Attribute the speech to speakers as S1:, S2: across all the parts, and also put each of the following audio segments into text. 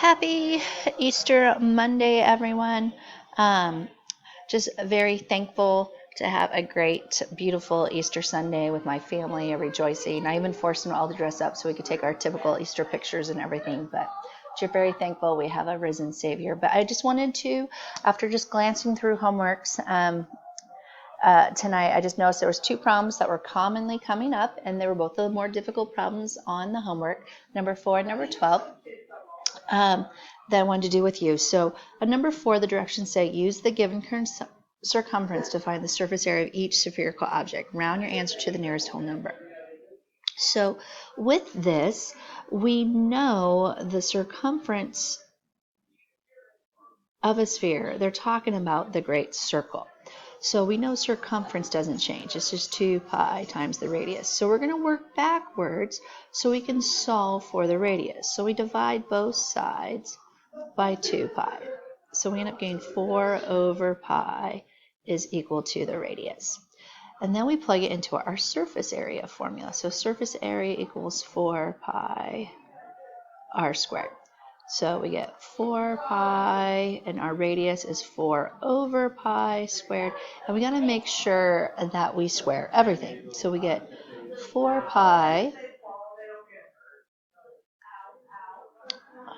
S1: Happy Easter Monday, everyone. Um, just very thankful to have a great, beautiful Easter Sunday with my family, rejoicing. I even forced them all to dress up so we could take our typical Easter pictures and everything. But just very thankful we have a risen Savior. But I just wanted to, after just glancing through homeworks, tonight, I just noticed there was two problems that were commonly coming up, and they were both the more difficult problems on the homework, number 4 and number 12. That I wanted to do with you. So at number 4, the directions say use the given circumference to find the surface area of each spherical object. Round your answer to the nearest whole number. So with this, we know the circumference of a sphere. They're talking about the great circle. So we know circumference doesn't change. It's just 2 pi times the radius. So we're going to work backwards so we can solve for the radius. So we divide both sides by 2 pi. So we end up getting 4 over pi is equal to the radius. And then we plug it into our surface area formula. So surface area equals 4 pi r squared. So we get 4 pi, and our radius is 4 over pi squared. And we got to make sure that we square everything. So we get 4 pi.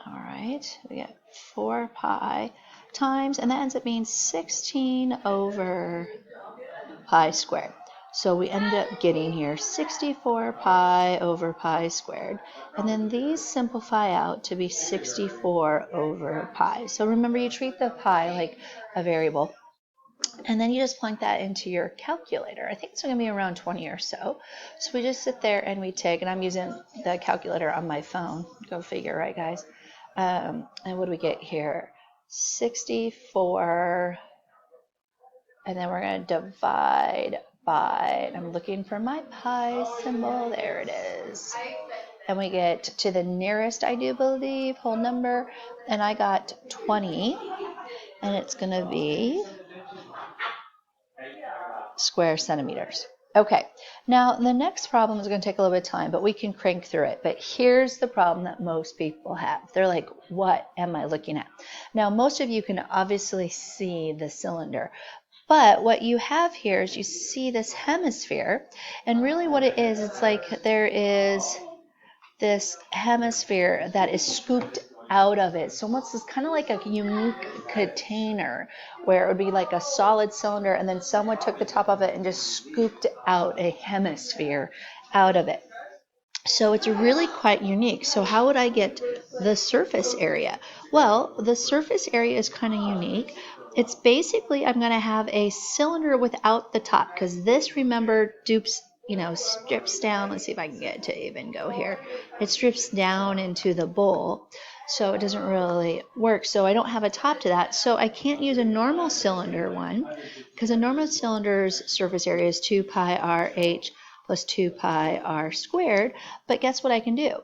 S1: All right, we get 4 pi times, and that ends up being 16 over pi squared. So we end up getting here 64 pi over pi squared. And then these simplify out to be 64 over pi. So remember, you treat the pi like a variable. And then you just plunk that into your calculator. I think it's going to be around 20 or so. So we just sit there and we take, and I'm using the calculator on my phone. Go figure, right, guys? And what do we get here? 64, and then we're going to divide by, I'm looking for my pi symbol, there it is. And we get to the nearest, I do believe, whole number, and I got 20, and it's going to be square centimeters. Okay, now the next problem is going to take a little bit of time, but we can crank through it. But here's the problem that most people have. They're like, what am I looking at? Now, most of you can obviously see the cylinder, but what you have here is you see this hemisphere, and really what it is, it's like there is this hemisphere that is scooped out of it. So almost it's kind of like a unique container where it would be like a solid cylinder, and then someone took the top of it and just scooped out a hemisphere out of it. So it's really quite unique. So how would I get the surface area? Well, the surface area is kind of unique. It's basically, I'm going to have a cylinder without the top, because this, remember, strips down. Let's see if I can get it to even go here. It strips down into the bowl, so it doesn't really work. So I don't have a top to that. So I can't use a normal cylinder one, because a normal cylinder's surface area is 2 pi RH plus 2 pi r squared. But guess what I can do?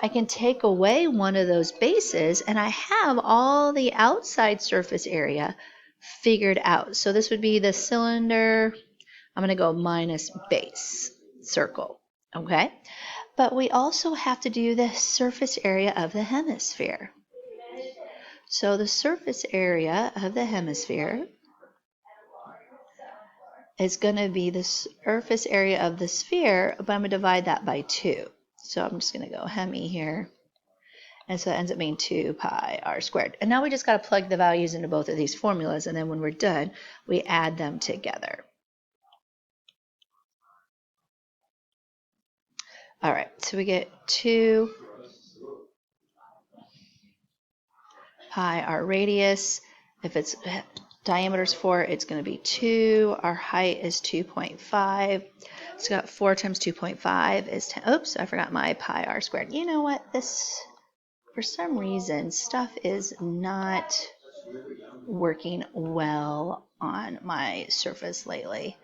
S1: I can take away one of those bases, and I have all the outside surface area figured out. So this would be the cylinder. I'm going to go minus base circle, okay? But we also have to do the surface area of the hemisphere. So the surface area of the hemisphere is going to be the surface area of the sphere, but I'm going to divide that by 2. So I'm just going to go hemi here. And so it ends up being 2 pi r squared. And now we just got to plug the values into both of these formulas, and then when we're done, we add them together. All right, so we get 2 pi r radius. If its diameter is 4, it's going to be 2. Our height is 2.5. So got 4 times 2.5 is 10. Oops, I forgot my pi r squared. You know what? This, for some reason, stuff is not working well on my surface lately.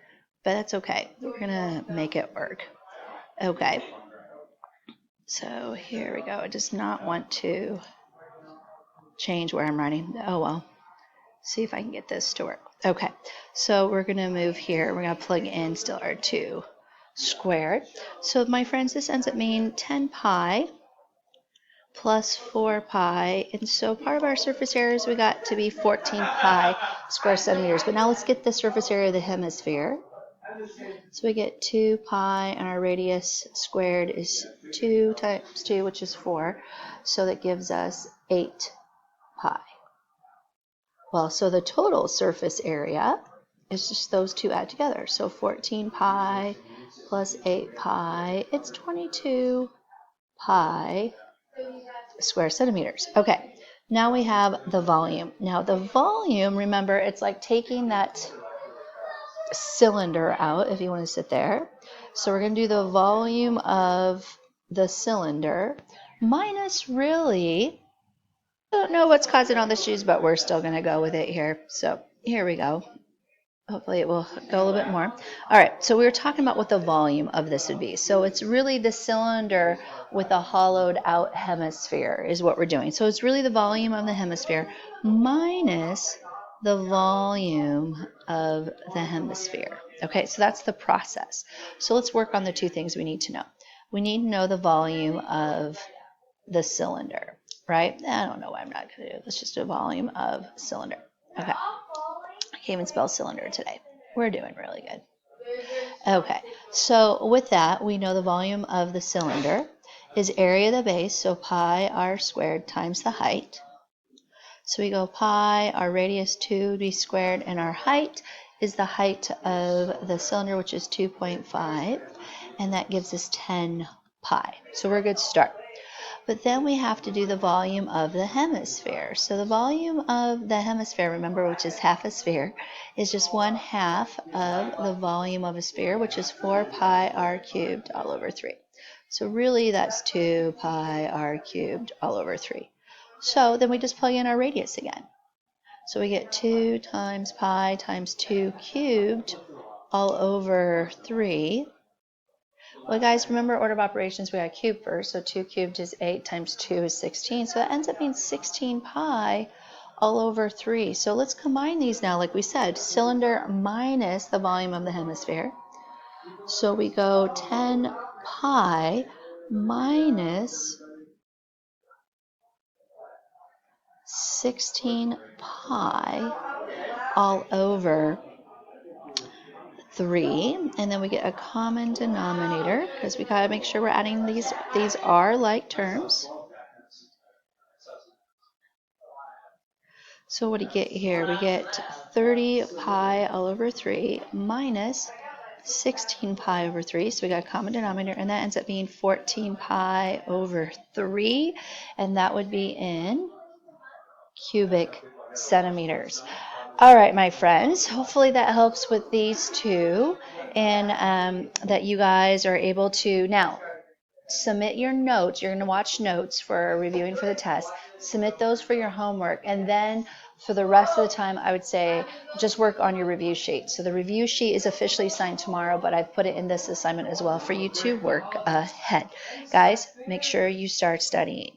S1: But that's okay. We're going to make it work. Okay. So here we go. I does not want to change where I'm writing. Oh, well. See if I can get this to work. Okay, so we're going to move here. We're going to plug in still our 2 squared. So my friends, this ends up being 10 pi plus 4 pi. And so part of our surface area is we got to be 14 pi square centimeters. But now let's get the surface area of the hemisphere. So we get 2 pi, and our radius squared is 2 times 2, which is 4. So that gives us 8 pi. Well, so the total surface area is just those two add together. So 14 pi plus 8 pi, it's 22 pi square centimeters. Okay, now we have the volume. Now the volume, remember, it's like taking that cylinder out, if you want to sit there. So we're going to do the volume of the cylinder minus, really, I don't know what's causing all the shoes, but we're still going to go with it here. So here we go. Hopefully it will go a little bit more. All right, so we were talking about what the volume of this would be. So it's really the cylinder with a hollowed out hemisphere is what we're doing. So it's really the volume of the hemisphere minus the volume of the hemisphere. Okay, so that's the process. So let's work on the two things we need to know. We need to know the volume of the cylinder, right? I don't know why I'm not going to do it. Let's just do a volume of cylinder. Okay. I can't even spell cylinder today. We're doing really good. Okay, so with that, we know the volume of the cylinder is area of the base, so pi r squared times the height. So we go pi, our radius 2b squared, and our height is the height of the cylinder, which is 2.5, and that gives us 10 pi. So we're a good start. But then we have to do the volume of the hemisphere. So the volume of the hemisphere, remember, which is half a sphere, is just 1/2 of the volume of a sphere, which is 4 pi r cubed all over 3. So really that's 2 pi r cubed all over 3. So then we just plug in our radius again. So we get 2 times pi times 2 cubed all over 3. Well, guys, remember order of operations, we got cube first. So 2 cubed is 8 times 2 is 16. So that ends up being 16 pi all over 3. So let's combine these now, like we said, cylinder minus the volume of the hemisphere. So we go 10 pi minus 16 pi all over 3, and then we get a common denominator because we got to make sure we're adding these are like terms. So what do you get here? We get 30 pi all over 3 minus 16 pi over 3. So we got a common denominator, and that ends up being 14 pi over 3, and that would be in cubic centimeters. All right, my friends, hopefully that helps with these two, and that you guys are able to now submit your notes. You're going to watch notes for reviewing for the test. Submit those for your homework, and then for the rest of the time, I would say just work on your review sheet. So the review sheet is officially signed tomorrow, but I've put it in this assignment as well for you to work ahead. Guys, make sure you start studying.